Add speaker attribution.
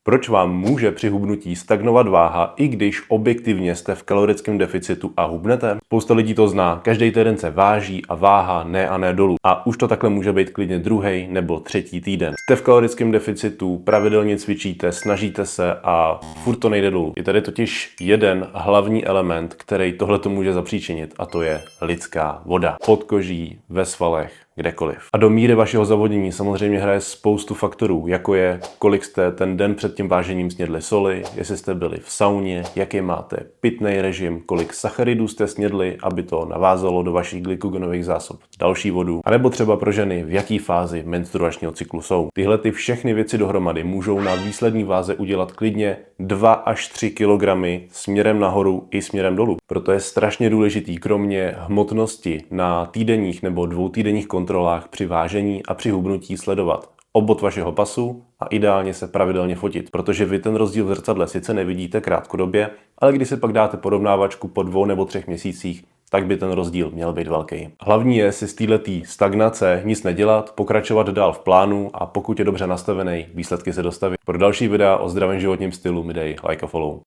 Speaker 1: Proč vám může při hubnutí stagnovat váha, i když objektivně jste v kalorickém deficitu a hubnete? Spousta lidí to zná, každý týden se váží a váha ne a ne dolů. A už to takhle může být klidně druhý nebo třetí týden. Jste v kalorickém deficitu, pravidelně cvičíte, snažíte se a furt to nejde dolů. Je tady totiž jeden hlavní element, který tohle to může zapříčinit, a to je lidská voda. Pod koží, ve svalech, kdekoliv. A do míry vašeho zavodnění samozřejmě hraje spoustu faktorů, jako je, kolik jste ten den před tím vážením snědli soli, jestli jste byli v sauně, jaký máte pitný režim, kolik sacharidů jste snědli, aby to navázalo do vašich glykogenových zásob další vodu, anebo třeba pro ženy, v jaký fázi menstruačního cyklu jsou. Tyhle ty všechny věci dohromady můžou na výslední váze udělat klidně 2 až 3 kg směrem nahoru i směrem dolů. Proto je strašně důležitý, kromě hmotnosti na týdenních nebo dvoutýdenních kontrolách při vážení a při hubnutí sledovat obvod vašeho pasu a ideálně se pravidelně fotit, protože vy ten rozdíl v zrcadle sice nevidíte krátkodobě, ale když si pak dáte porovnávačku po 2 nebo 3 měsících, tak by ten rozdíl měl být velký. Hlavní je si z této stagnace nic nedělat, pokračovat dál v plánu a pokud je dobře nastavený, výsledky se dostaví. Pro další videa o zdravém životním stylu mi dej like a follow.